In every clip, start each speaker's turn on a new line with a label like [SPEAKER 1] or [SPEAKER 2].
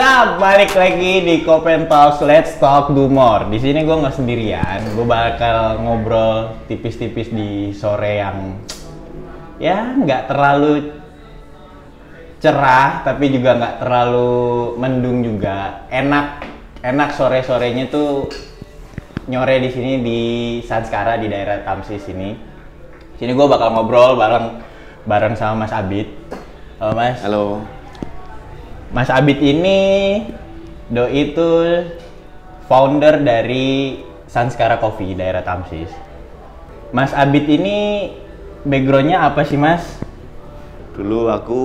[SPEAKER 1] Ya, balik lagi di Kopen Talks, Let's Talk Do More. Di sini gue nggak sendirian, gue bakal ngobrol tipis-tipis di sore yang ya nggak terlalu cerah, tapi juga nggak terlalu mendung juga. Enak sore-sorenya tuh nyore di sini di Sanskara di daerah Tamsis ini. Sini gue bakal ngobrol bareng sama Mas Abid. Halo Mas.
[SPEAKER 2] Halo.
[SPEAKER 1] Mas Abid ini doi itu founder dari Sanskara Coffee daerah Tamsis. Mas Abid ini backgroundnya apa sih Mas?
[SPEAKER 2] Dulu aku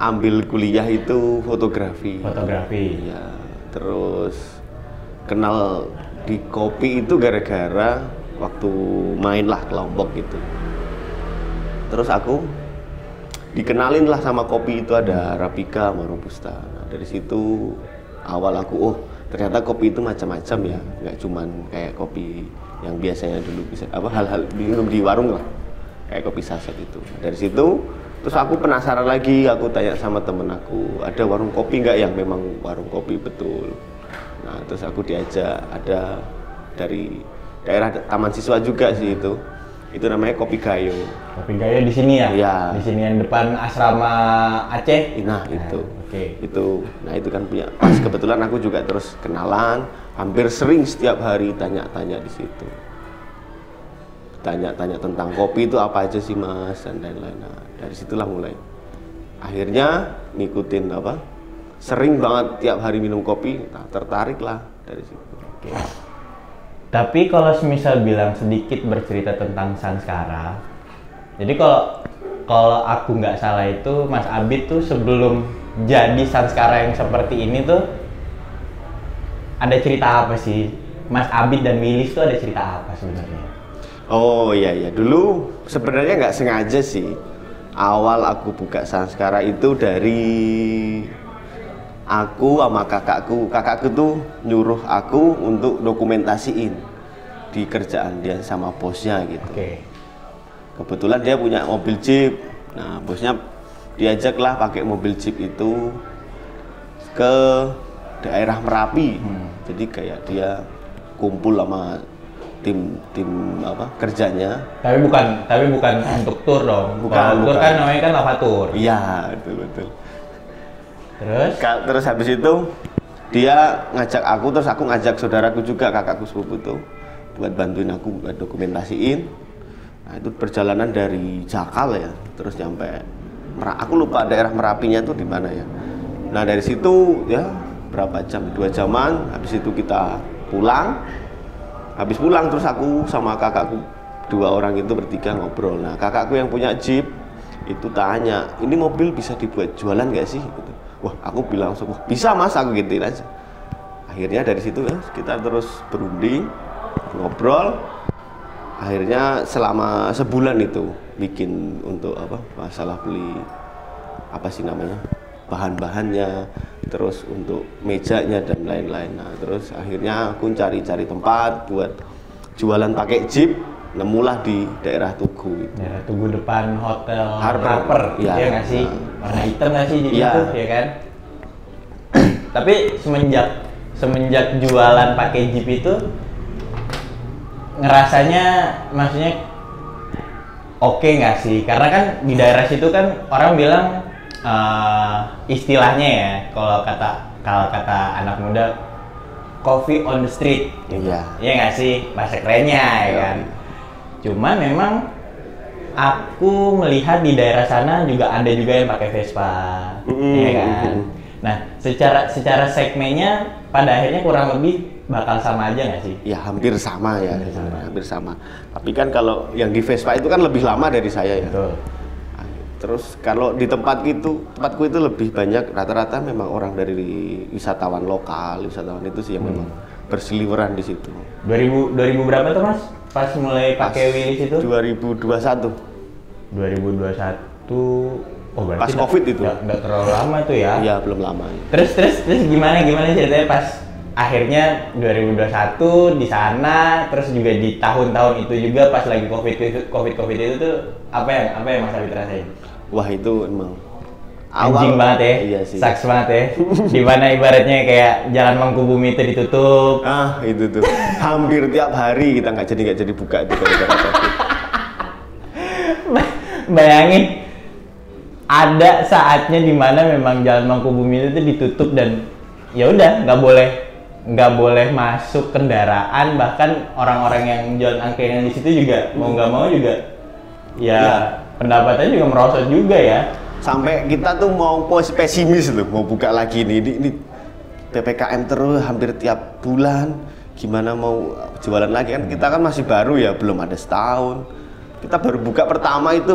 [SPEAKER 2] ambil kuliah itu fotografi.
[SPEAKER 1] Fotografi.
[SPEAKER 2] Ya, terus kenal di kopi itu gara-gara waktu main lah kelompok gitu. Terus aku dikenalin lah sama kopi itu ada Arabica sama Robusta. Nah, dari situ awal aku ternyata kopi itu macam-macam ya, nggak cuman kayak kopi yang biasanya dulu bisa hal-hal minum di warung lah, kayak kopi saset itu. Dari situ terus aku penasaran lagi, aku tanya sama temen aku, ada warung kopi nggak yang memang warung kopi betul. Nah terus aku diajak, ada dari daerah Taman Siswa juga sih itu namanya Kopi Gayo.
[SPEAKER 1] Kopi Gayo di sini ya?
[SPEAKER 2] Iya.
[SPEAKER 1] Di sini yang depan asrama Aceh.
[SPEAKER 2] Nah itu,
[SPEAKER 1] Oke.
[SPEAKER 2] itu kan punya. Pas kebetulan aku juga terus kenalan, hampir sering setiap hari tanya-tanya di situ. Tanya-tanya tentang kopi itu apa aja sih Mas dan lain-lain. Nah, dari situlah mulai. Akhirnya ngikutin sering banget tiap hari minum kopi, nah, tertarik lah dari situ.
[SPEAKER 1] Oke. Tapi kalau semisal bilang sedikit bercerita tentang Sanskara, jadi kalau aku nggak salah itu Mas Abid tuh sebelum jadi Sanskara yang seperti ini tuh ada cerita apa sih? Mas Abid dan Wilis tuh ada cerita apa sebenarnya?
[SPEAKER 2] Oh iya, dulu sebenarnya nggak sengaja sih. Awal aku buka Sanskara itu dari aku sama kakakku tuh nyuruh aku untuk dokumentasiin di kerjaan dia sama bosnya gitu.
[SPEAKER 1] Oke.
[SPEAKER 2] Kebetulan dia punya mobil jeep. Nah bosnya diajaklah pakai mobil jeep itu ke daerah Merapi. Jadi kayak dia kumpul sama tim kerjanya.
[SPEAKER 1] Tapi bukan untuk tour dong.
[SPEAKER 2] Bukan.
[SPEAKER 1] Tour kan namanya kan lavatur.
[SPEAKER 2] Iya betul.
[SPEAKER 1] Terus
[SPEAKER 2] Habis itu dia ngajak aku, terus aku ngajak saudaraku juga, kakakku sepupu tuh buat bantuin aku buat dokumentasiin. Nah itu perjalanan dari Jakal ya, terus nyampe aku lupa daerah Merapinya tuh di mana ya. Nah dari situ ya berapa jam? 2 jaman. Habis itu kita pulang. Habis pulang terus aku sama kakakku 2 orang itu bertiga ngobrol. Nah kakakku yang punya jeep itu tanya, ini mobil bisa dibuat jualan nggak sih? Gitu. Wah, aku bilang langsung, bisa Mas, aku gituin aja. Akhirnya dari situ ya kita terus berunding, ngobrol. Akhirnya selama sebulan itu bikin untuk masalah beli bahan-bahannya, terus untuk mejanya dan lain-lain. Nah, terus akhirnya aku cari-cari tempat buat jualan pakai jeep. Nemulah di daerah Tugu itu.
[SPEAKER 1] daerah Tugu depan Hotel
[SPEAKER 2] Harper.
[SPEAKER 1] Iya nggak sih? Warna hitam nggak sih jadi
[SPEAKER 2] Iya.
[SPEAKER 1] itu, ya kan? Tapi semenjak jualan pakai jeep itu ngerasanya maksudnya oke nggak sih? Karena kan di daerah situ kan orang bilang istilahnya ya, kalau kata anak muda, coffee on the street.
[SPEAKER 2] Iya.
[SPEAKER 1] Iya nggak sih? Bahasa kerennya ya kan? Cuma memang aku melihat di daerah sana juga ada juga yang pakai Vespa, ya kan. Nah, secara segmennya pada akhirnya kurang lebih bakal sama aja nggak sih?
[SPEAKER 2] Ya hampir sama ya, hampir sama. Tapi kan kalau yang di Vespa itu kan lebih lama dari saya ya.
[SPEAKER 1] Betul.
[SPEAKER 2] Terus kalau di tempatku itu lebih banyak rata-rata memang orang dari wisatawan lokal, wisatawan itu sih yang memang berseliweran di situ.
[SPEAKER 1] 2000 berapa tuh Mas? Pas mulai pakai Wilis itu?
[SPEAKER 2] 2021.
[SPEAKER 1] 2021. Oh berarti
[SPEAKER 2] Pas COVID itu.
[SPEAKER 1] Nggak terlalu lama tuh ya?
[SPEAKER 2] Iya belum lama.
[SPEAKER 1] Terus gimana ceritanya pas akhirnya 2021 di sana, terus juga di tahun-tahun itu juga pas lagi COVID itu tuh apa yang Mas Abid rasain?
[SPEAKER 2] Wah itu emang
[SPEAKER 1] Anjing banget ya,
[SPEAKER 2] iya sih.
[SPEAKER 1] saks banget ya. Dimana ibaratnya kayak Jalan Mangkubumi itu ditutup.
[SPEAKER 2] Itu tuh hampir tiap hari kita nggak jadi buka itu gara-gara COVID.
[SPEAKER 1] Bayangin, ada saatnya dimana memang Jalan Mangkubumi itu ditutup dan ya udah nggak boleh masuk kendaraan, bahkan orang-orang yang jualan angkringan di situ juga mau nggak mau juga ya pendapatannya juga merosot juga ya.
[SPEAKER 2] Sampai kita tuh mau pesimis loh, mau buka lagi ini PPKM terus hampir tiap bulan, gimana mau jualan lagi kan? Kita kan masih baru ya, belum ada setahun. Kita baru buka pertama itu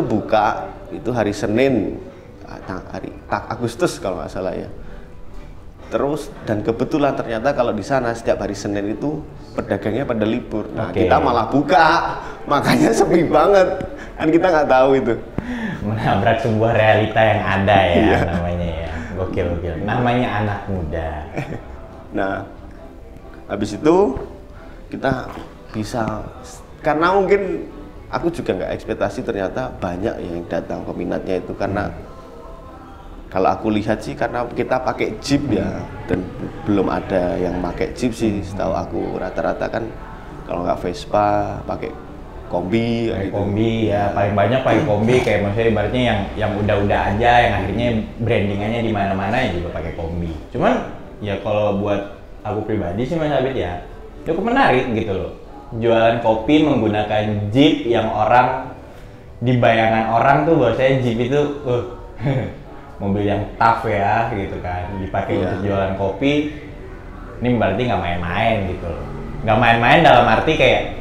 [SPEAKER 2] hari Senin, hari Agustus kalau nggak salah ya. Terus dan kebetulan ternyata kalau di sana setiap hari Senin itu pedagangnya pada libur. Nah kita malah buka, makanya sepi banget. Kan kita nggak tahu itu.
[SPEAKER 1] Menabrak sebuah realita yang ada ya, namanya ya. Gokil. Namanya anak muda.
[SPEAKER 2] Nah, habis itu kita bisa, karena mungkin aku juga nggak ekspektasi ternyata banyak yang datang peminatnya itu, karena kalau aku lihat sih karena kita pakai jeep ya, dan belum ada yang pakai jeep sih setahu aku, rata-rata kan kalau nggak Vespa pakai kombi
[SPEAKER 1] pakai
[SPEAKER 2] gitu.
[SPEAKER 1] Kombi ya, paling banyak pakai kombi, kayak maksudnya ibaratnya yang udah-udah aja, yang akhirnya brandingannya di mana-mana ya juga pakai kombi. Cuman ya kalau buat aku pribadi sih Mas Abid ya cukup menarik gitu loh, jualan kopi menggunakan jeep yang orang, di bayangan orang tuh bahwasanya jeep itu mobil yang tough ya gitu kan, dipakai untuk jualan kopi. Ini berarti nggak main-main gitu loh, nggak main-main dalam arti kayak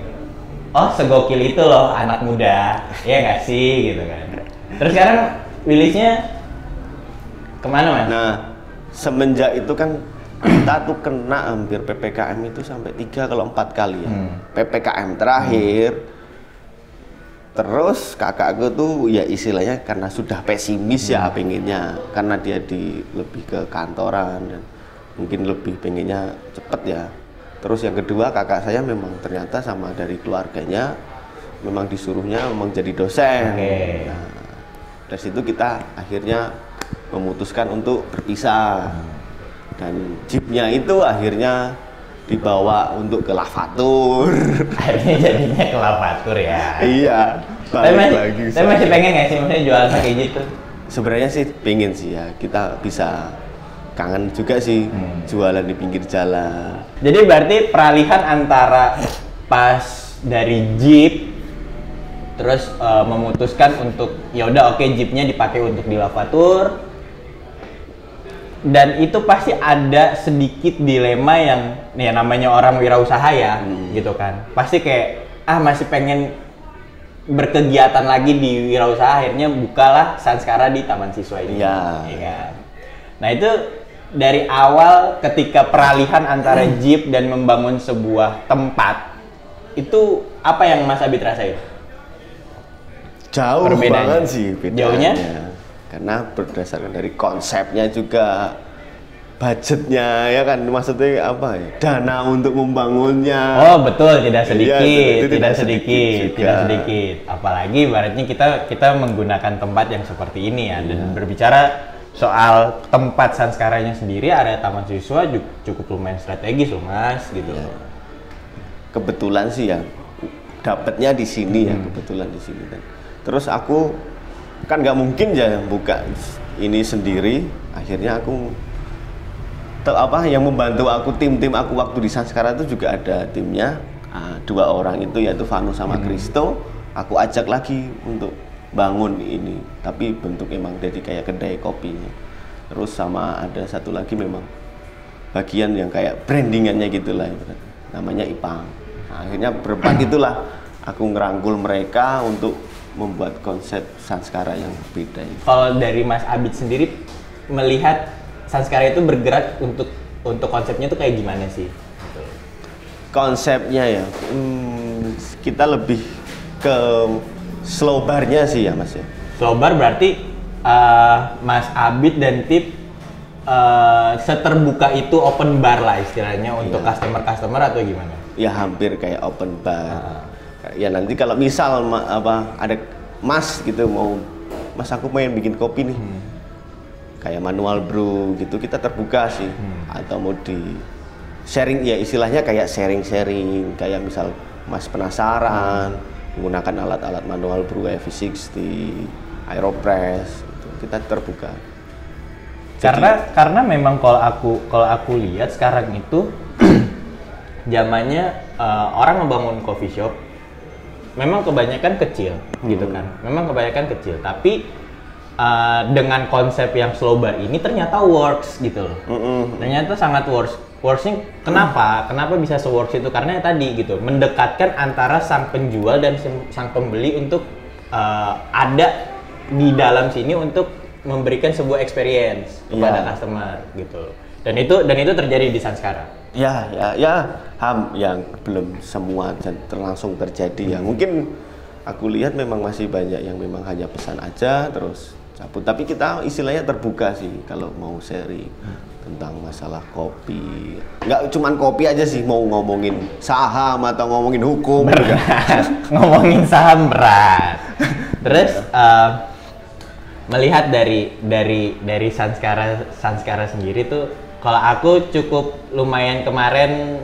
[SPEAKER 1] oh segokil itu loh anak muda, ya nggak sih gitu kan. Terus sekarang rilisnya kemana Mas?
[SPEAKER 2] Nah semenjak itu kan kita tuh kena hampir PPKM itu sampai 3 kalau 4 kali ya. PPKM terakhir, terus kakakku tuh ya istilahnya karena sudah pesimis ya pengennya, karena dia lebih ke kantoran dan mungkin lebih pengennya cepet ya. Terus yang kedua kakak saya memang ternyata sama dari keluarganya memang disuruhnya memang jadi dosen. Nah, dari situ kita akhirnya memutuskan untuk berpisah. Dan jeepnya itu akhirnya dibawa untuk ke Lavatur.
[SPEAKER 1] Akhirnya jadinya ke Lavatur ya.
[SPEAKER 2] Iya.
[SPEAKER 1] Tapi masih pengen nggak sih maksudnya jualan pakai jeep tuh?
[SPEAKER 2] Sebenarnya sih pengen sih ya, kita bisa kangen juga sih jualan di pinggir jalan.
[SPEAKER 1] Jadi berarti peralihan antara pas dari jeep terus memutuskan untuk ya udah oke, jeepnya dipakai untuk di Lavatur, dan itu pasti ada sedikit dilema yang ya namanya orang wirausaha ya gitu kan, pasti kayak masih pengen berkegiatan lagi di wirausaha, akhirnya bukalah Sanskara di Taman Siswa ini.
[SPEAKER 2] Iya.
[SPEAKER 1] Kan? Nah itu dari awal ketika peralihan antara jeep dan membangun sebuah tempat, itu apa yang Mas Abid rasain?
[SPEAKER 2] Jauh banget sih bedanya.
[SPEAKER 1] Jauhnya?
[SPEAKER 2] Karena berdasarkan dari konsepnya juga, budgetnya ya kan, maksudnya apa ya, dana untuk membangunnya.
[SPEAKER 1] Oh betul, tidak sedikit,
[SPEAKER 2] Iya,
[SPEAKER 1] tidak sedikit. Apalagi ibaratnya kita menggunakan tempat yang seperti ini ya, dan berbicara soal tempat Sanskaranya sendiri, area Taman Siswa cukup lumayan strategis loh Mas gitu.
[SPEAKER 2] Ya. Kebetulan sih ya, dapatnya di sini ya, kebetulan di sini kan. Terus aku kan nggak mungkin ya buka ini sendiri, akhirnya aku yang membantu aku, tim aku waktu di Sanskara itu juga ada timnya, 2 orang itu yaitu Vanu sama Kristo. Aku ajak lagi untuk bangun ini, tapi bentuk emang jadi kayak kedai kopi. Terus sama ada satu lagi memang bagian yang kayak brandingannya gitulah, namanya Ipang. Nah, akhirnya berempat itulah aku ngerangkul mereka untuk membuat konsep Sanskara yang berbeda.
[SPEAKER 1] Kalau dari Mas Abid sendiri melihat Sanskara itu bergerak untuk konsepnya tuh kayak gimana sih?
[SPEAKER 2] Konsepnya ya, kita lebih ke slow bar-nya sih ya Mas ya.
[SPEAKER 1] Slow bar berarti Mas Abid dan tim seterbuka itu open bar lah istilahnya untuk customer atau gimana?
[SPEAKER 2] Ya hampir kayak open bar. Ya nanti kalau misal ada Mas gitu mau, Mas aku pengen bikin kopi nih. kayak manual brew gitu kita terbuka sih. Atau mau di sharing ya istilahnya kayak sharing-sharing kayak misal Mas penasaran menggunakan alat-alat manual brew kayak V60, Aeropress gitu. Kita terbuka.
[SPEAKER 1] Karena memang kalau aku lihat sekarang itu zamannya orang membangun coffee shop memang kebanyakan kecil gitu kan. Memang kebanyakan kecil, tapi dengan konsep yang slow bar ini ternyata works gitu loh. Ternyata sangat works-nya kenapa? Kenapa bisa se-works itu? Karena tadi gitu, mendekatkan antara sang penjual dan sang pembeli untuk ada di dalam sini untuk memberikan sebuah experience kepada customer gitu. Dan itu terjadi di Sanskara.
[SPEAKER 2] Ya, yang belum semua langsung terjadi ya. Mungkin aku lihat memang masih banyak yang memang hanya pesan aja terus cabut. Tapi kita istilahnya terbuka sih kalau mau sharing tentang masalah kopi. Nggak cuman kopi aja sih, mau ngomongin saham atau ngomongin hukum.
[SPEAKER 1] Ngomongin saham berat. Terus melihat dari Sanskara sendiri tuh, kalau aku cukup lumayan kemarin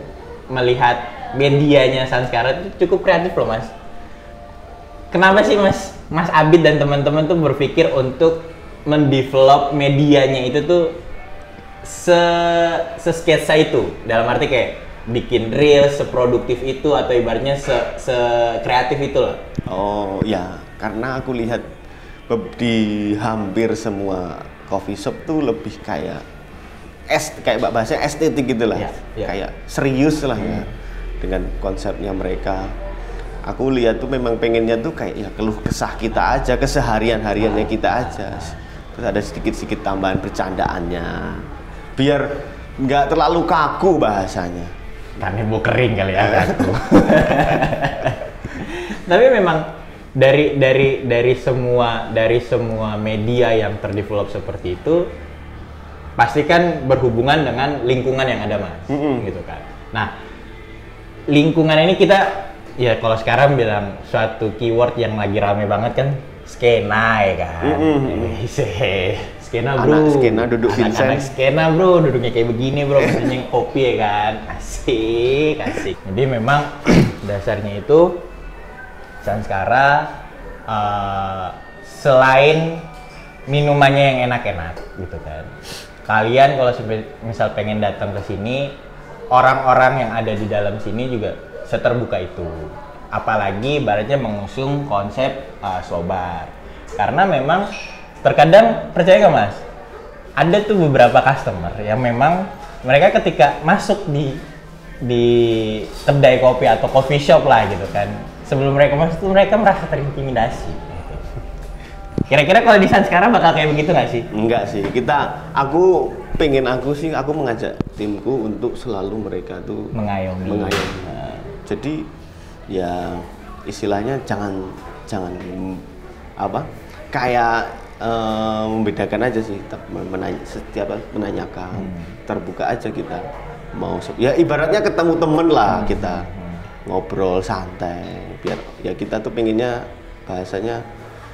[SPEAKER 1] melihat medianya Sanskara itu cukup kreatif loh Mas. Kenapa sih Mas Abid dan teman-teman tuh berpikir untuk mendevelop medianya itu tuh se-sketsa itu, dalam arti kayak bikin reel seproduktif itu atau ibaratnya se-kreatif itu loh.
[SPEAKER 2] Oh ya, karena aku lihat di hampir semua coffee shop tuh lebih kayak bahasa estetik gitulah, kayak serius lah ya dengan konsepnya mereka. Aku lihat tuh memang pengennya tuh kayak ya keluh kesah kita aja, keseharian-hariannya kita aja. Terus ada sedikit-sedikit tambahan bercandaannya, biar nggak terlalu kaku bahasanya.
[SPEAKER 1] Karena mau kering kali ya kaku. Tapi memang dari semua media yang terdevelop seperti itu pasti kan berhubungan dengan lingkungan yang ada Mas, gitu kan. Nah, lingkungan ini kita ya kalau sekarang bilang suatu keyword yang lagi rame banget kan skena ya kan. Skena bro.
[SPEAKER 2] Anak skena duduk Vincent.
[SPEAKER 1] Anak skena bro, duduknya kayak begini bro, maksudnya kopi ya kan. Asik. Jadi memang dasarnya itu Sanskara selain minumannya yang enak-enak gitu kan. Kalian kalau misal pengen datang ke sini, orang-orang yang ada di dalam sini juga seterbuka itu. Apalagi ibaratnya mengusung konsep slow bar. Karena memang terkadang percaya nggak Mas? Ada tuh beberapa customer yang memang mereka ketika masuk di kedai kopi atau coffee shop lah gitu kan, sebelum mereka masuk tuh mereka merasa terintimidasi. Kira-kira kalau di Sanskara bakal kayak begitu nggak sih?
[SPEAKER 2] Enggak sih, aku mengajak timku untuk selalu mereka tuh
[SPEAKER 1] mengayomi.
[SPEAKER 2] Jadi ya istilahnya jangan kayak membedakan aja sih, setiap menanyakan, terbuka aja kita. Mau ya ibaratnya ketemu temen lah kita ngobrol santai, biar ya kita tuh pengennya bahasanya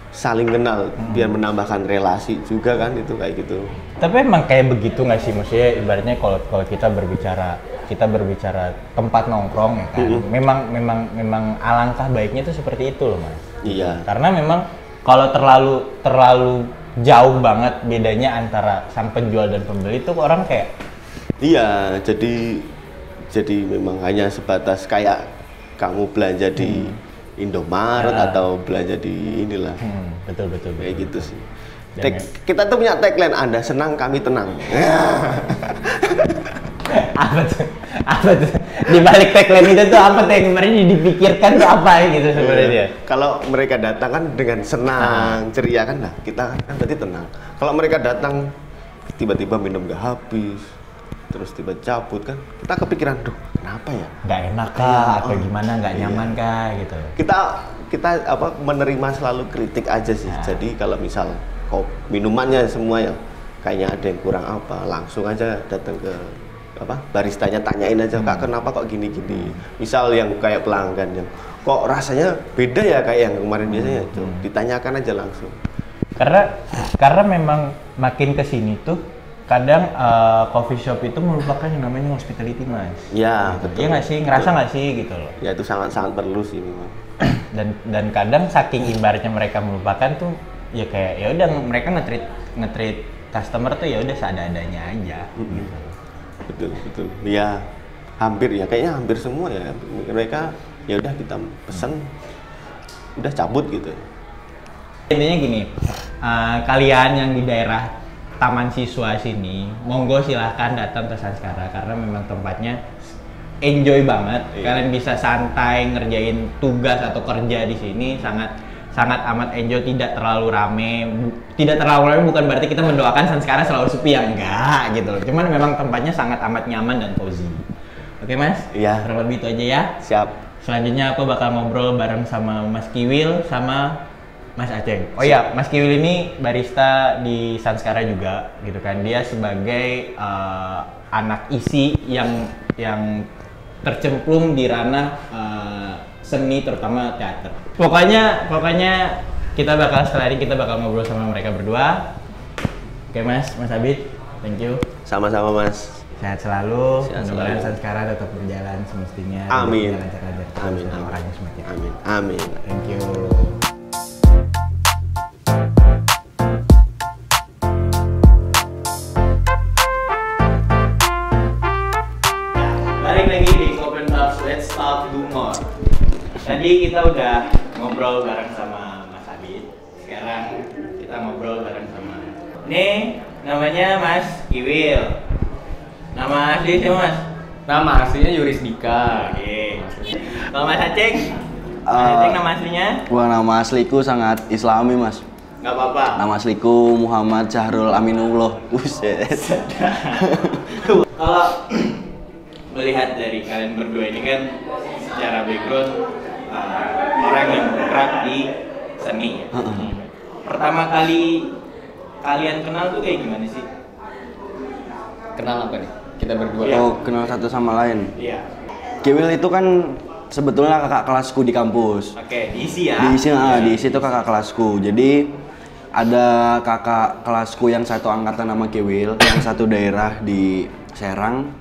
[SPEAKER 2] saling kenal, biar menambahkan relasi juga kan, itu kayak gitu.
[SPEAKER 1] Tapi emang kayak begitu nggak sih, maksudnya ibaratnya kalau kita berbicara tempat nongkrong ya kan, memang alangkah baiknya itu seperti itu loh Mas.
[SPEAKER 2] Iya.
[SPEAKER 1] Karena memang kalau terlalu jauh banget bedanya antara sang penjual dan pembeli itu orang kayak.
[SPEAKER 2] Iya, jadi memang hanya sebatas kayak kamu belanja di Indomaret atau belanja di inilah.
[SPEAKER 1] Betul.
[SPEAKER 2] Kayak gitu sih. Kita tuh punya tagline, Anda senang, kami tenang.
[SPEAKER 1] Apa tuh? Di balik tagline itu tuh apa tuh yang kemarin dipikirkan tuh apa gitu sebenarnya?
[SPEAKER 2] Kalau mereka datang kan dengan senang, ceria kan, nah kita kan berarti tenang. Kalau mereka datang tiba-tiba minum gak habis, terus tiba cabut kan, kita kepikiran, duh kenapa ya?
[SPEAKER 1] Nggak enak kah? Atau gimana? Nggak nyaman kah? Gitu.
[SPEAKER 2] Kita menerima selalu kritik aja sih. Jadi kalau misal minumannya semua ya kayaknya ada yang kurang apa, langsung aja datang ke baristanya, tanyain aja, Kak kenapa kok gini-gini. Misal yang kayak pelanggan yang kok rasanya beda ya kayak yang kemarin biasanya, ditanyakan aja langsung.
[SPEAKER 1] Karena memang makin kesini tuh kadang coffee shop itu melupakan yang namanya hospitality, Mas.
[SPEAKER 2] Ya, betul.
[SPEAKER 1] Iya nggak sih, ngerasa nggak sih gitu loh.
[SPEAKER 2] Ya itu sangat perlu sih memang.
[SPEAKER 1] Dan kadang saking ibaratnya mereka melupakan tuh ya kayak ya udah mereka nge-treat customer tuh ya udah seadanya aja gitu.
[SPEAKER 2] Betul. Ya hampir ya kayaknya hampir semua ya mereka ya udah kita pesen udah cabut gitu.
[SPEAKER 1] Intinya gini, kalian yang di daerah Taman Siswa sini, monggo silahkan datang ke Sanskara karena memang tempatnya enjoy banget.
[SPEAKER 2] Iya.
[SPEAKER 1] Kalian bisa santai ngerjain tugas atau kerja di sini sangat amat enjoy, tidak terlalu rame. Tidak terlalu rame bukan berarti kita mendoakan Sanskara selalu sepi ya, enggak gitu loh. Cuman memang tempatnya sangat amat nyaman dan cozy. Oke, Mas?
[SPEAKER 2] Iya.
[SPEAKER 1] Kurang lebih itu aja ya.
[SPEAKER 2] Siap.
[SPEAKER 1] Selanjutnya aku bakal ngobrol bareng sama Mas Kiwil sama Mas Aceng. Oh iya, Mas Kiwil ini barista di Sanskara juga, gitu kan. Dia sebagai anak isi yang tercemplung di ranah seni, terutama teater. Pokoknya kita bakal ngobrol sama mereka berdua. Oke, Mas Abid, thank you.
[SPEAKER 2] Sama-sama Mas.
[SPEAKER 1] Sehat selalu.
[SPEAKER 2] Sehat
[SPEAKER 1] Mudah-mudahan
[SPEAKER 2] selalu.
[SPEAKER 1] Sanskara tetap berjalan semestinya.
[SPEAKER 2] Amin.
[SPEAKER 1] Lancar-lancar.
[SPEAKER 2] Amin.
[SPEAKER 1] Orang-orangnya semakin.
[SPEAKER 2] Amin.
[SPEAKER 1] Thank you. Balik lagi di Open Talks, Let's Talk Do More. Tadi kita udah ngobrol bareng sama Mas Abid. Sekarang kita ngobrol bareng sama Nih, namanya Mas Kiwil. Nama asli siapa, Mas?
[SPEAKER 3] Nama aslinya Yuris Dika.
[SPEAKER 1] Oke. Kalau Mas Aceng? Mas Aceng nama aslinya?
[SPEAKER 4] Wah, nama asliku sangat islami, Mas.
[SPEAKER 1] Nggak apa-apa.
[SPEAKER 4] Nama asliku Muhammad Syahrul Aminullah. Buset.
[SPEAKER 1] Kalau melihat dari kalian berdua ini kan secara background orang yang bergerak di seni ya. Pertama kali kalian kenal tuh kayak gimana sih?
[SPEAKER 3] Kenal apa nih? Kita berdua.
[SPEAKER 1] Iya.
[SPEAKER 4] Oh, kenal satu sama lain.
[SPEAKER 1] Iya.
[SPEAKER 4] Kiwil itu kan sebetulnya kakak kelasku di kampus.
[SPEAKER 1] Oke, diisi ya.
[SPEAKER 4] Diisi itu kakak kelasku. Jadi ada kakak kelasku yang satu angkatan nama Kiwil, yang satu daerah di Serang.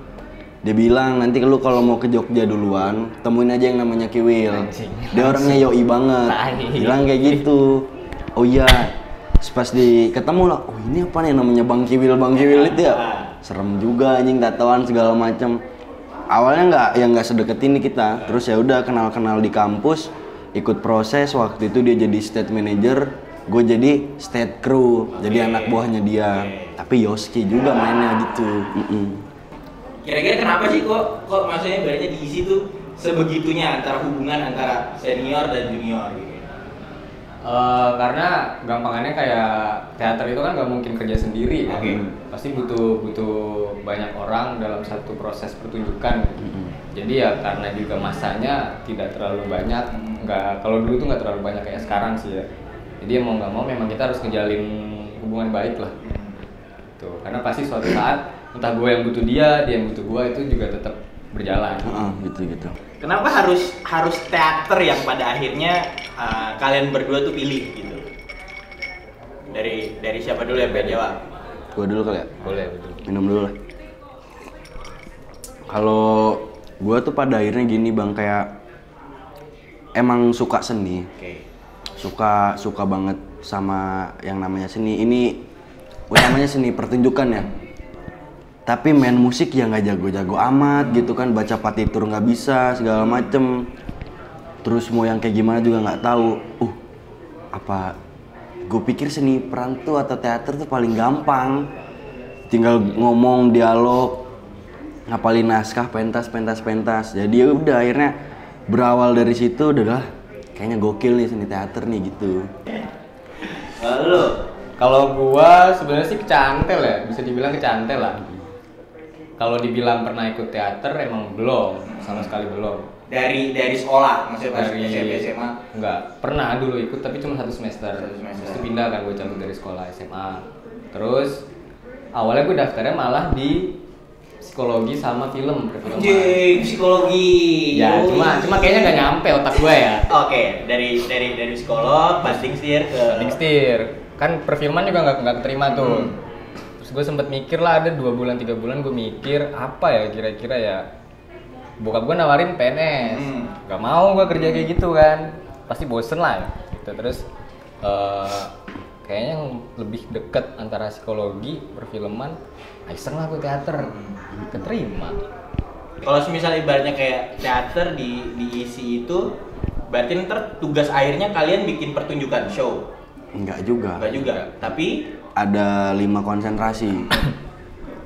[SPEAKER 4] Dia bilang nanti lu kalau mau ke Jogja duluan, temuin aja yang namanya Kiwil.
[SPEAKER 1] Anjing.
[SPEAKER 4] Dia orangnya yoi banget.
[SPEAKER 1] Tai.
[SPEAKER 4] Bilang kayak gitu. Oh iya. Terus pas ketemu lah, oh ini apa nih namanya Bang Kiwil itu ya? Serem juga anjing, tatoan segala macam. Awalnya nggak sedekat ini kita. Terus ya udah kenal-kenal di kampus, ikut proses. Waktu itu dia jadi state manager, gue jadi state crew, jadi anak buahnya dia. Tapi Yoski juga mainnya gitu.
[SPEAKER 1] Kira-kira kenapa sih kok maksudnya ibaratnya diisi tuh sebegitunya antara hubungan antara senior dan junior gitu?
[SPEAKER 3] Karena gampangannya kayak teater itu kan nggak mungkin kerja sendiri kan.
[SPEAKER 1] Oke.
[SPEAKER 3] Pasti butuh banyak orang dalam satu proses pertunjukan. Jadi ya karena juga masanya tidak terlalu banyak, kalau dulu tuh nggak terlalu banyak kayak sekarang sih ya. Jadi ya mau nggak mau memang kita harus ngejalin hubungan baik lah. Tuh, karena pasti suatu saat entah gue yang butuh dia yang butuh gue, itu juga tetap berjalan.
[SPEAKER 4] Gitu.
[SPEAKER 1] Kenapa harus teater yang pada akhirnya kalian berdua tuh pilih gitu? Dari siapa dulu yang pengen jawab?
[SPEAKER 4] Gua dulu kali ya.
[SPEAKER 3] Boleh, betul.
[SPEAKER 4] Minum dulu lah. Kalau gua tuh pada akhirnya gini Bang, kayak emang suka seni.
[SPEAKER 1] Oke.
[SPEAKER 4] Suka banget sama yang namanya seni. Ini utamanya seni pertunjukan ya. Tapi main musik ya nggak jago-jago amat gitu kan, baca partitur nggak bisa segala macem. Terus mau yang kayak gimana juga nggak tahu. Apa? Gue pikir seni peran tuh atau teater tuh paling gampang. Tinggal ngomong, dialog, ngapalin naskah, pentas. Jadi ya udah akhirnya berawal dari situ udah kayaknya gokil nih seni teater nih gitu.
[SPEAKER 1] Lalu
[SPEAKER 3] Kalau gua sebenarnya sih kecantel ya, bisa dibilang kecantel lah. Kalau dibilang pernah ikut teater emang belum, sama sekali belum.
[SPEAKER 1] dari sekolah maksudnya pas
[SPEAKER 3] Dari
[SPEAKER 1] SMP SMA?
[SPEAKER 3] Enggak, pernah dulu ikut tapi cuma 1 semester. Terus itu pindah kan gue cabut dari sekolah SMA. Terus awalnya gue daftarnya malah di psikologi sama film perfilman.
[SPEAKER 1] Anjing, psikologi.
[SPEAKER 3] Ya,
[SPEAKER 1] Yoi.
[SPEAKER 3] cuma kayaknya nggak nyampe otak gue ya.
[SPEAKER 1] Oke, dari psikolog, passing steer ke
[SPEAKER 3] Banding setir. kan perfilman juga nggak terima tuh. Terus gue sempet mikir lah, ada 2 bulan 3 bulan gue mikir apa ya kira-kira ya. Bokap gue nawarin PNS, nggak mau gue kerja kayak gitu kan, pasti bosen lah gitu. Terus kayaknya yang lebih deket antara psikologi perfilman, iseng lah gue teater, keterima.
[SPEAKER 5] Kalau misal ibaratnya kayak teater diisi itu, berarti ntar tugas akhirnya kalian bikin pertunjukan show?
[SPEAKER 4] Enggak juga.
[SPEAKER 5] Enggak juga, tapi
[SPEAKER 4] Ada 5 konsentrasi.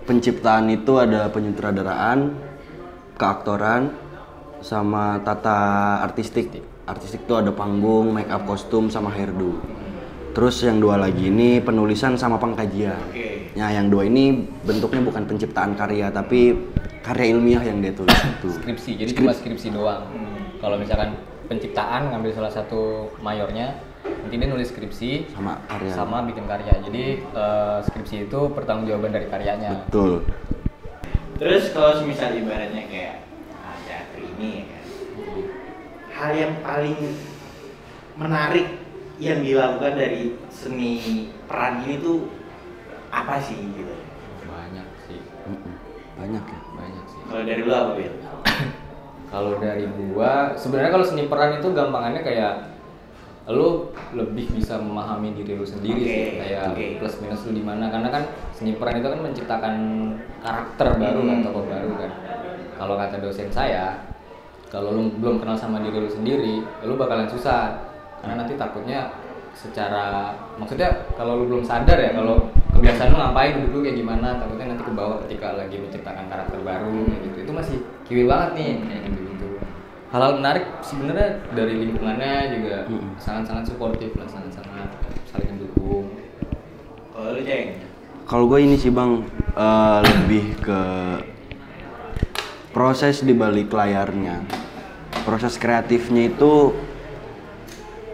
[SPEAKER 4] Penciptaan itu ada penyutradaraan, keaktoran, sama tata artistik. Artistik itu ada panggung, make up, kostum, sama hairdo. Terus yang 2 lagi ini penulisan sama pengkajian. Nah yang 2 ini bentuknya bukan penciptaan karya, tapi karya ilmiah yang dia tulis itu.
[SPEAKER 3] Skripsi, jadi cuma skripsi doang. Kalau misalkan penciptaan ngambil salah satu mayornya, nanti dia nulis skripsi
[SPEAKER 4] Sama karya.
[SPEAKER 3] sama bikin karya. Jadi skripsi itu pertanggungjawaban dari karyanya.
[SPEAKER 4] Betul.
[SPEAKER 5] terus kalau misal ibaratnya kayak teater ini ya kan, hal yang paling menarik yang dilakukan dari seni peran ini tuh apa sih gitu?
[SPEAKER 3] Banyak sih,
[SPEAKER 4] Banyak ya.
[SPEAKER 3] banyak sih.
[SPEAKER 5] Kalau dari lu apa, Bil?
[SPEAKER 3] Kalau dari gua, sebenarnya kalau seni peran itu gampangannya kayak lu lebih bisa memahami diri lu sendiri sih, kayak plus minus lu di mana, karena kan seni peran itu kan menciptakan karakter baru kan, tokoh baru kan. Kalau kata dosen saya, kalau lu belum kenal sama diri lu sendiri, lu bakalan susah, karena nanti takutnya secara, maksudnya kalau lu belum sadar ya, kalau kebiasaan lu ngapain, dulu kayak gimana, takutnya nanti ke bawah ketika lagi menciptakan karakter baru kayak gitu. Itu masih kiwi banget nih kayak gitu. Hal-hal menarik sebenarnya dari lingkungannya juga sangat-sangat suportif lah, sangat-sangat saling mendukung.
[SPEAKER 5] Kalau lu, Ceng?
[SPEAKER 4] Kalau gue ini sih Bang, lebih ke proses di balik layarnya. Proses kreatifnya itu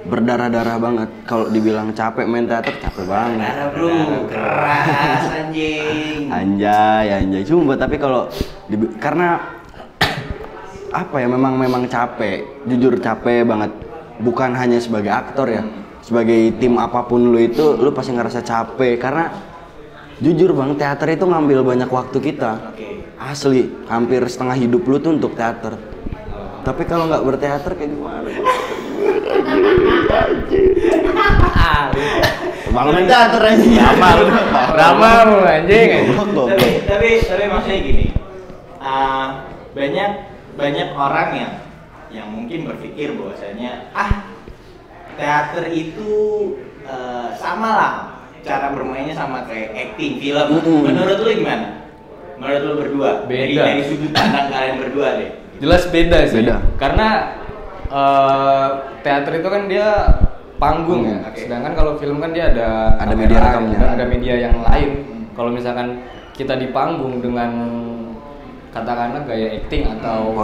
[SPEAKER 4] berdarah-darah banget. Kalau dibilang capek main teater, capek banget.
[SPEAKER 5] Darah bro, keras anjing.
[SPEAKER 4] Anjay, cuma tapi kalau karena apa ya, memang capek, jujur capek banget. Bukan hanya sebagai aktor ya, sebagai tim apapun lu itu, lu pasti ngerasa capek karena jujur Bang, teater itu ngambil banyak waktu kita. Asli, hampir setengah hidup lu tuh untuk teater. Tapi kalau nggak berteater kayak gimana?
[SPEAKER 5] Bangun teater anjing.
[SPEAKER 3] Drama lu anjing.
[SPEAKER 5] Tapi maksudnya gini. Banyak orang yang mungkin berpikir bahwasanya teater itu sama lah cara bermainnya sama kayak acting film. Menurut lu gimana? Menurut lu berdua?
[SPEAKER 3] Beda.
[SPEAKER 5] Dari sudut pandang kalian berdua deh.
[SPEAKER 3] Jelas beda sih.
[SPEAKER 4] Beda.
[SPEAKER 3] Karena teater itu kan dia panggung ya. Sedangkan kalau film kan dia ada
[SPEAKER 4] Ada
[SPEAKER 3] kamera,
[SPEAKER 4] media rekamnya.
[SPEAKER 3] ada media yang lain. Kalau misalkan kita di panggung dengan katakanlah gaya acting atau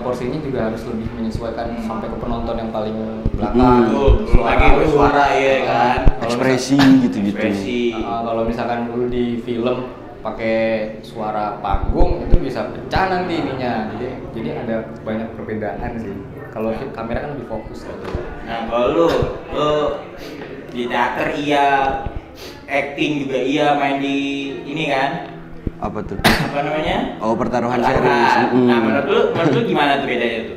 [SPEAKER 3] porsinya juga harus lebih menyesuaikan sampai ke penonton yang paling belakang.
[SPEAKER 5] Lagi bersuara ya kan.
[SPEAKER 4] Ekspresi gitu-gitu.
[SPEAKER 3] Kalau misalkan dulu di film pakai suara panggung itu bisa pecah nanti ininya. Jadi ada banyak perbedaan sih. Kalau kamera kan lebih fokus gitu.
[SPEAKER 5] Nah, kalau lu di teater iya, acting juga iya, main di ini kan?
[SPEAKER 4] Apa tuh?
[SPEAKER 5] Apa namanya?
[SPEAKER 4] Oh, pertaruhan series.
[SPEAKER 5] Nah, menurut lu gimana tuh bedanya tuh?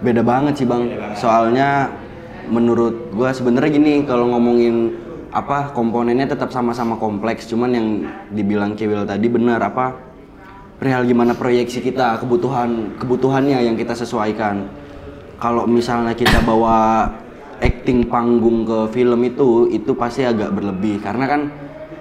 [SPEAKER 4] Beda banget sih Bang.
[SPEAKER 5] Beda banget.
[SPEAKER 4] Soalnya menurut gua sebenarnya gini, kalau ngomongin komponennya tetap sama-sama kompleks, cuman yang dibilang Kewil tadi benar, perihal gimana proyeksi kita, kebutuhannya yang kita sesuaikan. Kalau misalnya kita bawa acting panggung ke film itu pasti agak berlebih, karena kan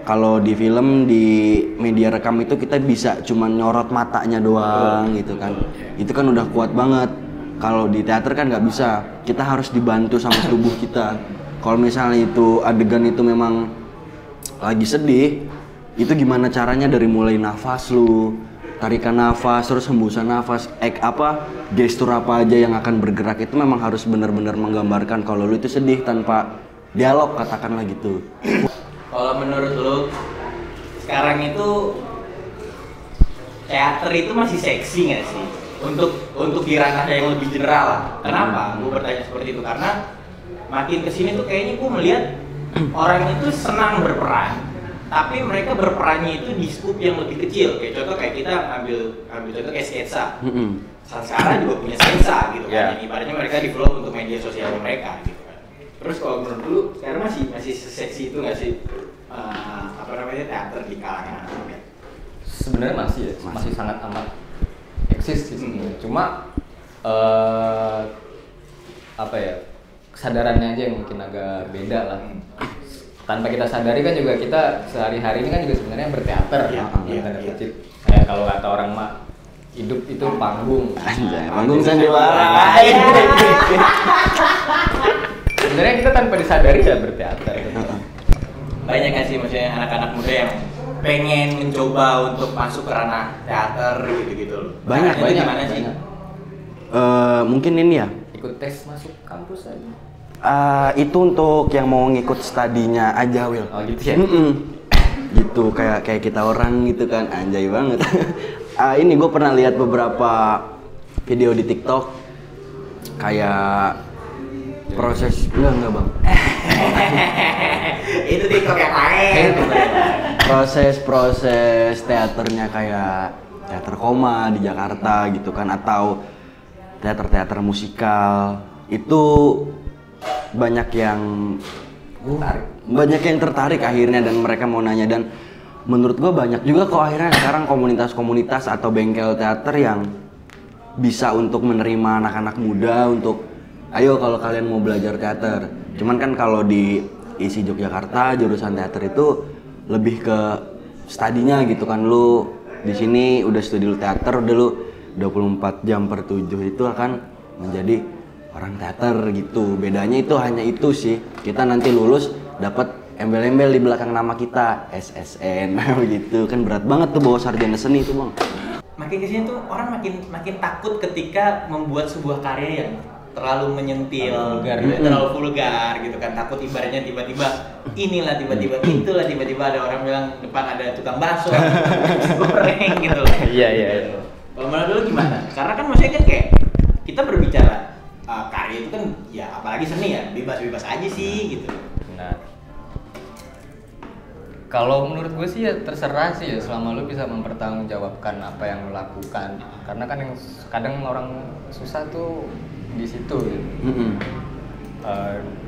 [SPEAKER 4] kalau di film, di media rekam itu kita bisa cuman nyorot matanya doang gitu kan. Itu kan udah kuat banget. Kalau di teater kan nggak bisa, kita harus dibantu sama tubuh kita. Kalau misalnya itu adegan itu memang lagi sedih, itu gimana caranya dari mulai nafas lu, tarikan nafas, terus hembusan nafas, gestur apa aja yang akan bergerak itu memang harus benar-benar menggambarkan kalau lu itu sedih tanpa dialog, katakanlah gitu.
[SPEAKER 5] Kalau menurut lu sekarang itu teater itu masih seksi nggak sih? Untuk di ranah yang lebih general lah. Kenapa? Gue bertanya seperti itu karena makin kesini tuh kayaknya gue melihat orang itu senang berperan, tapi mereka berperannya itu di skup yang lebih kecil. Kayak contoh kayak kita ambil contoh kayak sketsa. Sansara juga punya sketsa gitu kan. Yang ibaratnya mereka develop untuk media sosial mereka gitu kan. Terus kalau menurut lu sekarang masih seseksi itu nggak sih teater di kalangan anak?
[SPEAKER 3] Sebenarnya masih sangat amat eksis sih sebenarnya. Cuma kesadarannya aja yang mungkin agak beda lah. Tanpa kita sadari kan juga kita sehari-hari ini kan juga sebenarnya berteater. Kayak kalau kata orang mah hidup itu panggung.
[SPEAKER 4] Anjay, panggung sandiwara.
[SPEAKER 3] Sebenarnya kita tanpa disadari ya berteater.
[SPEAKER 5] Banyak nggak sih maksudnya anak-anak muda yang pengen mencoba untuk masuk ke ranah teater gitu-gitu?
[SPEAKER 4] Banyak.
[SPEAKER 5] Gimana sih?
[SPEAKER 4] Mungkin ini ya.
[SPEAKER 3] Ikut tes masuk kampus aja.
[SPEAKER 4] Itu untuk yang mau ngikut studinya aja, Will.
[SPEAKER 3] Oh gitu ya?
[SPEAKER 4] Gitu, kayak kita orang gitu kan, anjay banget. Ini gue pernah lihat beberapa video di TikTok kayak proses enggak bang.
[SPEAKER 5] Itu TikTok yang lain.
[SPEAKER 4] Proses teaternya kayak teater koma di Jakarta gitu kan, atau teater musikal itu banyak yang tertarik akhirnya, dan mereka mau nanya. Dan menurut gue banyak juga kok akhirnya sekarang komunitas-komunitas atau bengkel teater yang bisa untuk menerima anak-anak muda untuk ayo kalau kalian mau belajar teater. Cuman kan kalau di isi Yogyakarta jurusan teater itu lebih ke studinya gitu kan, lu di sini udah studi teater, udah lu 24 jam per 7 itu akan menjadi orang teater gitu. Bedanya itu hanya itu sih. Kita nanti lulus dapat embel-embel di belakang nama kita SSN begitu kan, berat banget tuh bawa sarjana seni itu bang.
[SPEAKER 5] Makin kesini tuh orang makin takut ketika membuat sebuah karya yang terlalu menyentil, terlalu vulgar gitu kan. Takut ibaratnya tiba-tiba inilah, tiba-tiba itulah, tiba-tiba ada orang bilang depan ada tukang bakso, goreng gitu loh.
[SPEAKER 3] Iya.
[SPEAKER 5] Kalau menurut lu gimana? Karena kan maksudnya kan kayak kita berbicara karya itu kan ya apalagi seni ya bebas-bebas aja sih gitu.
[SPEAKER 3] Benar. Kalau menurut gue sih ya terserah sih ya, selama lu bisa mempertanggungjawabkan apa yang lu lakukan. Karena kan yang kadang orang susah tuh di situ gitu.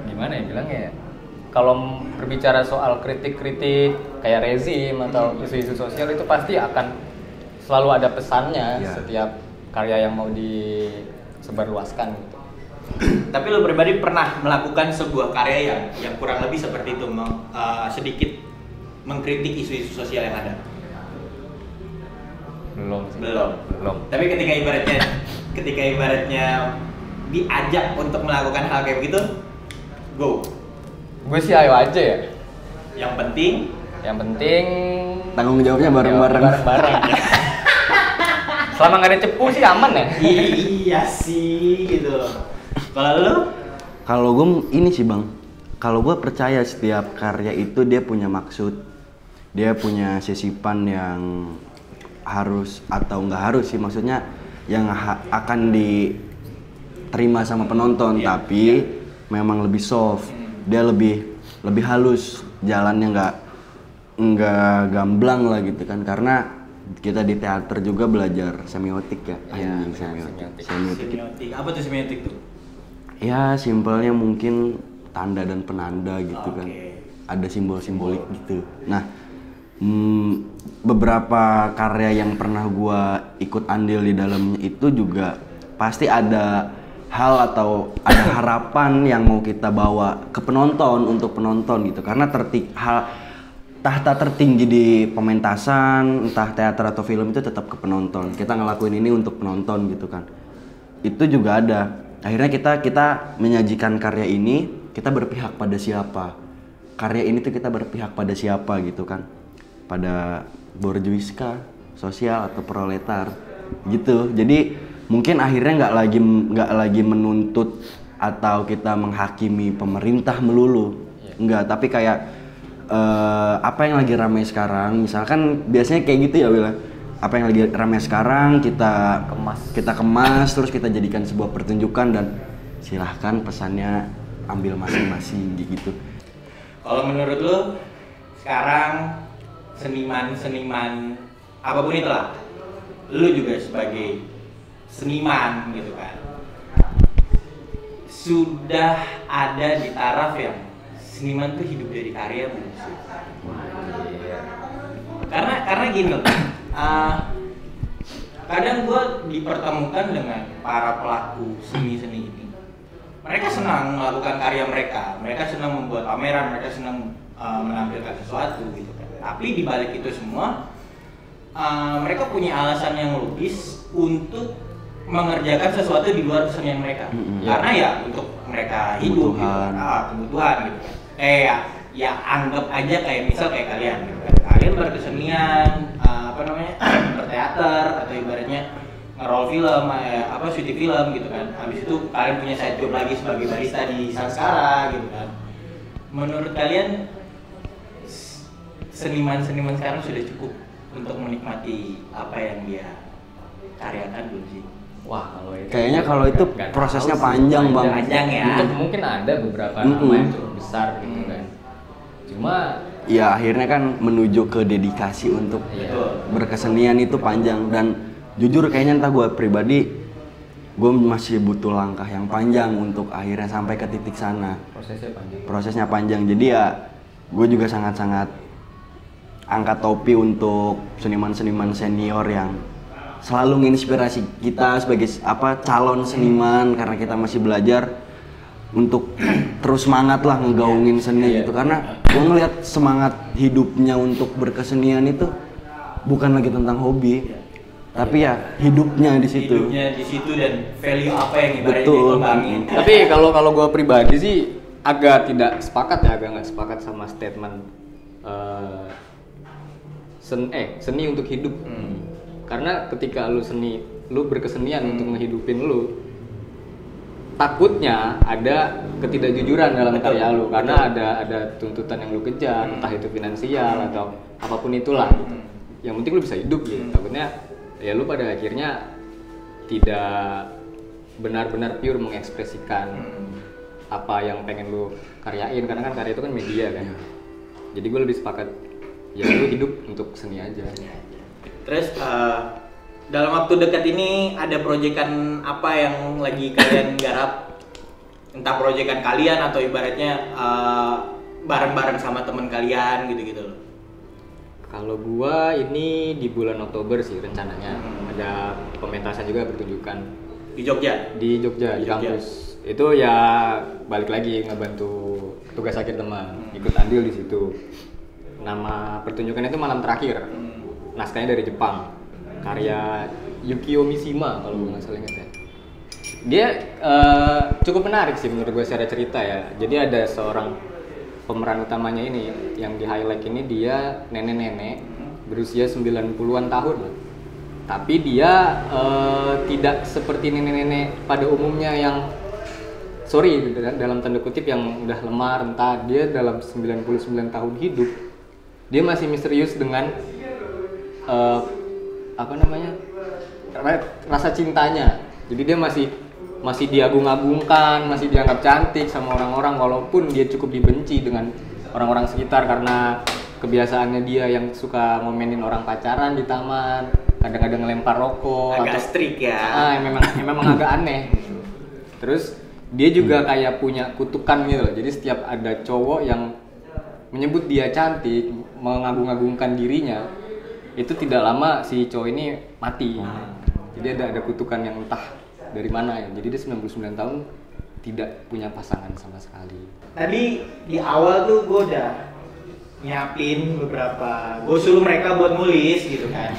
[SPEAKER 3] Gimana ya bilangnya ya? Kalau berbicara soal kritik-kritik kayak rezim atau isu-isu sosial itu pasti akan selalu ada pesannya setiap karya yang mau disebarluaskan gitu.
[SPEAKER 5] Tapi lo pribadi pernah melakukan sebuah karya yang kurang lebih seperti itu, sedikit mengkritik isu-isu sosial yang ada? Belum. Tapi ketika ibaratnya diajak untuk melakukan hal kayak begitu, go.
[SPEAKER 3] Gue sih ayo aja ya.
[SPEAKER 5] Yang penting
[SPEAKER 4] tanggung jawabnya bareng-bareng.
[SPEAKER 3] Selama nggak ada cepu sih aman ya.
[SPEAKER 5] Iya sih gitu.
[SPEAKER 4] Kalau gue ini sih bang, kalau gue percaya setiap karya itu dia punya maksud, dia punya sisipan yang harus atau nggak harus sih, maksudnya yang akan diterima sama penonton, tapi memang lebih soft, dia lebih halus, jalannya nggak gamblang lah gitu kan, karena kita di teater juga belajar semiotik ya. Semiotik.
[SPEAKER 5] Apa tuh semiotik tuh?
[SPEAKER 4] Ya simpelnya mungkin tanda dan penanda gitu kan. Ada simbol-simbolik gitu. Nah, beberapa karya yang pernah gua ikut andil di dalamnya itu juga pasti ada hal atau ada harapan yang mau kita bawa ke penonton, untuk penonton gitu. Karena tahta tertinggi di pementasan, entah teater atau film itu tetap ke penonton. Kita ngelakuin ini untuk penonton gitu kan. Itu juga ada. Akhirnya kita menyajikan karya ini, kita berpihak pada siapa? Karya ini tuh kita berpihak pada siapa gitu kan? Pada borjuiska, sosial atau proletar gitu. Jadi mungkin akhirnya nggak lagi menuntut atau kita menghakimi pemerintah melulu. Enggak, tapi kayak apa yang lagi ramai sekarang, misalkan biasanya kayak gitu ya Wila, apa yang lagi ramai sekarang kita kemas terus kita jadikan sebuah pertunjukan dan silahkan pesannya ambil masing-masing gitu.
[SPEAKER 5] Kalau menurut lu sekarang seniman-seniman apapun itulah, lu juga sebagai seniman gitu kan, sudah ada di taraf yang seniman tuh hidup dari karya belum sih? Karena gini loh, kadang gue dipertemukan dengan para pelaku seni-seni ini. Mereka senang melakukan karya mereka senang membuat pameran, mereka senang menampilkan sesuatu gitu kan. Tapi di balik itu semua, mereka punya alasan yang logis untuk mengerjakan sesuatu di luar kesenian mereka. Karena ya untuk mereka hidup
[SPEAKER 4] Kebutuhan.
[SPEAKER 5] gitu, kebutuhan gitu kan. Ya anggap aja kayak misal kayak kalian gitu kan. Kalian berkesenian, berteater atau ibaratnya nge-roll film, syuting film gitu kan. Habis itu kalian punya side job lagi sebagai barista di Sanskara gitu kan. Menurut kalian seniman-seniman sekarang sudah cukup untuk menikmati apa yang dia karyakan belum sih?
[SPEAKER 3] Wah, kalau itu
[SPEAKER 4] Kayaknya kalau itu
[SPEAKER 3] nggak
[SPEAKER 4] prosesnya
[SPEAKER 3] tahu sih.
[SPEAKER 4] panjang, Bang.
[SPEAKER 5] Panjang ya.
[SPEAKER 3] Mungkin ada beberapa nama yang cukup besar gitu kan. Cuma
[SPEAKER 4] Ya akhirnya kan menuju ke dedikasi untuk
[SPEAKER 3] Iya.
[SPEAKER 4] berkesenian itu panjang. Dan jujur kayaknya entah gue pribadi, gue masih butuh langkah yang panjang untuk akhirnya sampai ke titik sana. Prosesnya panjang, jadi ya gue juga sangat-sangat angkat topi untuk seniman-seniman senior yang selalu menginspirasi kita sebagai calon seniman, karena kita masih belajar untuk terus semangat lah ngegaungin seni gitu. Karena gue ngeliat semangat hidupnya untuk berkesenian itu bukan lagi tentang hobi, tapi ya hidupnya di situ.
[SPEAKER 5] Hidupnya di situ dan value apa yang ibaratnya
[SPEAKER 4] Betul.
[SPEAKER 5] dikembangin.
[SPEAKER 3] Tapi kalau gue pribadi sih agak nggak sepakat sama statement seni untuk hidup. Karena ketika lu berkesenian untuk ngehidupin lu, takutnya ada ketidakjujuran dalam karya lu, karena ada tuntutan yang lu kejar, entah itu finansial atau apapun itulah gitu. Yang penting lu bisa hidup gitu. Takutnya ya lu pada akhirnya tidak benar-benar pure mengekspresikan apa yang pengen lu karyain, karena kan karya itu kan media kan. Jadi gue lebih sepakat ya lu hidup untuk seni aja.
[SPEAKER 5] Terus dalam waktu dekat ini ada proyekan apa yang lagi kalian garap? Entah proyekan kalian atau ibaratnya bareng-bareng sama teman kalian gitu-gitu loh.
[SPEAKER 3] Kalau gua ini di bulan Oktober sih rencananya ada pementasan juga pertunjukan
[SPEAKER 5] Di Jogja.
[SPEAKER 3] di Jogja di
[SPEAKER 5] Jogja.
[SPEAKER 3] kampus. Itu ya balik lagi ngebantu tugas akhir teman, ikut andil di situ. Nama pertunjukan itu Malam Terakhir. Naskahnya dari Jepang. Karya Yukio Mishima kalau gue nggak salah ingat ya. Dia cukup menarik sih menurut gue secara cerita ya. Jadi ada seorang pemeran utamanya ini yang di highlight ini, dia nenek-nenek berusia 90-an tahun. Tapi dia tidak seperti nenek-nenek pada umumnya yang dalam tanda kutip yang udah lemah renta. Dia dalam 99 tahun hidup dia masih misterius dengan rasa cintanya. Jadi dia masih diagung-agungkan, masih dianggap cantik sama orang-orang, walaupun dia cukup dibenci dengan orang-orang sekitar karena kebiasaannya dia yang suka ngomenin orang pacaran di taman, kadang-kadang ngelempar rokok,
[SPEAKER 5] Agak strict ya.
[SPEAKER 3] memang agak aneh. Terus dia juga kayak punya kutukan gitu loh. Jadi setiap ada cowok yang menyebut dia cantik, mengagung-agungkan dirinya, itu tidak lama si cowok ini mati. Jadi ada kutukan yang entah dari mana ya. Jadi dia 99 tahun tidak punya pasangan sama sekali.
[SPEAKER 5] Tadi di awal tuh gue udah nyiapin beberapa, gue suruh mereka buat nulis gitu kan.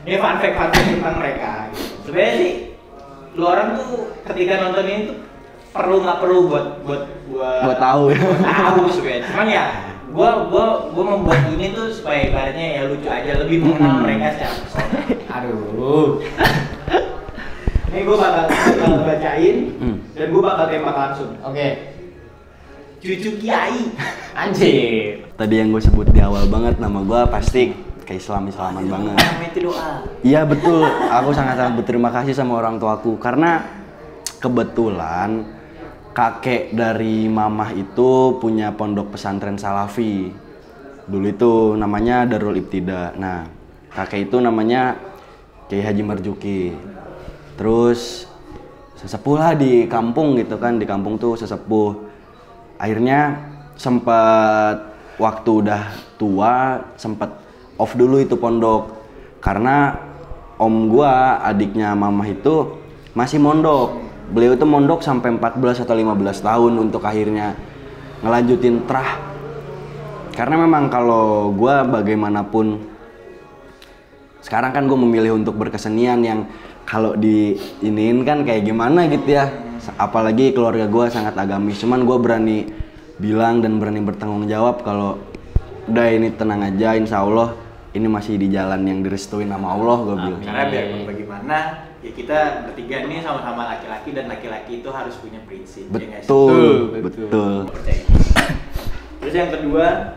[SPEAKER 5] Ini fun fact tentang mereka gitu. Sebenarnya sih lu orang tuh ketika nonton ini tuh nggak perlu buat
[SPEAKER 4] tahu ya.
[SPEAKER 5] Tahu sebenarnya. Cuman ya gue membuat ini tuh supaya ibaratnya ya lucu aja, lebih mengenal mereka secara personal. Aduh. Ini gue bakal bacain dan gue bakal tembak langsung. Oke. Cucu Kiai. Anjir.
[SPEAKER 4] Tadi yang gue sebut di awal banget, nama gue pasti keislaman banget.
[SPEAKER 5] Namanya itu doa.
[SPEAKER 4] Iya betul, aku sangat-sangat berterima kasih sama orang tuaku karena kebetulan kakek dari mamah itu punya pondok pesantren Salafi. Dulu itu namanya Darul Ibtida. Nah, kakek itu namanya Kiai Haji Marjuki. Terus sesepuh lah di kampung gitu kan, di kampung tuh sesepuh. Akhirnya sempat waktu udah tua, sempat off dulu itu pondok. Karena om gua, adiknya mamah itu masih mondok. Beliau itu mondok sampai 14 atau 15 tahun untuk akhirnya ngelanjutin trah. Karena memang kalau gue bagaimanapun sekarang kan gue memilih untuk berkesenian yang kalau diiniin kan kayak gimana gitu ya. Apalagi keluarga gue sangat agamis. Cuman gue berani bilang dan berani bertanggung jawab kalau udah ini tenang aja, insya Allah ini masih di jalan yang direstuin sama Allah, gue bilang.
[SPEAKER 5] Karena biarpun bagaimana, ya kita bertiga ini sama-sama laki-laki dan laki-laki itu harus punya prinsip.
[SPEAKER 4] Betul, ya betul.
[SPEAKER 5] Terus yang kedua,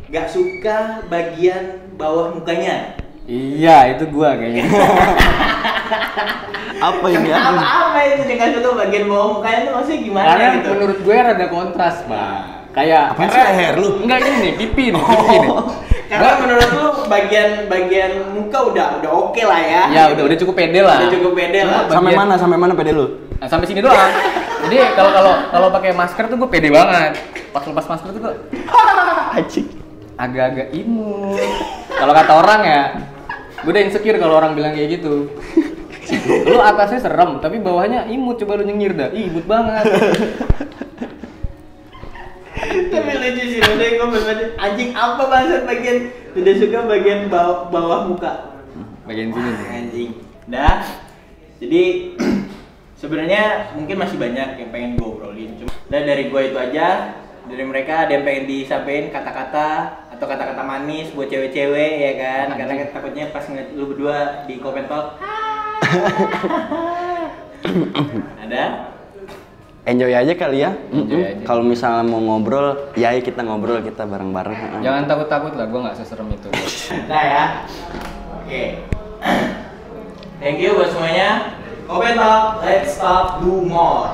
[SPEAKER 5] gak suka bagian bawah mukanya.
[SPEAKER 3] Iya, itu gua kayaknya.
[SPEAKER 4] Apa ini?
[SPEAKER 5] Apa itu dengan suka bagian bawah mukanya itu maksudnya gimana
[SPEAKER 3] Karena
[SPEAKER 5] gitu?
[SPEAKER 3] menurut gue rada kontras, Bang. Kayak
[SPEAKER 4] Apaan sih, leher lu?
[SPEAKER 3] Enggak gini, pipi nih.
[SPEAKER 5] Karena menurut lu bagian muka udah oke lah ya.
[SPEAKER 3] Ya udah cukup pede lah.
[SPEAKER 5] Udah cukup pede lah.
[SPEAKER 4] Sampai mana pede lu?
[SPEAKER 3] Nah, sampai sini doang. Jadi kalau pakai masker tuh gue pede banget. Pas lepas masker tuh gue
[SPEAKER 4] Acik.
[SPEAKER 3] agak-agak imut. Kalau kata orang ya, gue udah insecure kalau orang bilang kayak gitu. Lu atasnya serem, tapi bawahnya imut. Coba lu nyengir dah. Ih, imut banget.
[SPEAKER 5] Tapi lucu sih, maksudnya gue berbaca anjing apa bangsat bagian tidak suka bagian bawah muka.
[SPEAKER 3] Bagian sini nih.
[SPEAKER 5] Anjing. Dah. Jadi sebenarnya mungkin masih banyak yang pengen gue obrolin. Cuma dari gue itu aja. Dari mereka ada yang pengen disampaikan kata-kata atau kata-kata manis buat cewek-cewek ya kan. Karena takutnya pas ngeliat lu berdua di comment talk. Ada?
[SPEAKER 4] Enjoy aja kali ya.
[SPEAKER 3] Enjoy aja.
[SPEAKER 4] Kalau misalnya mau ngobrol, ya ayo kita ngobrol, kita bareng-bareng.
[SPEAKER 3] Jangan takut-takut lah, gue nggak seserem itu.
[SPEAKER 5] Nah ya. Oke. Thank you buat semuanya. Comment talk, let's talk, do more.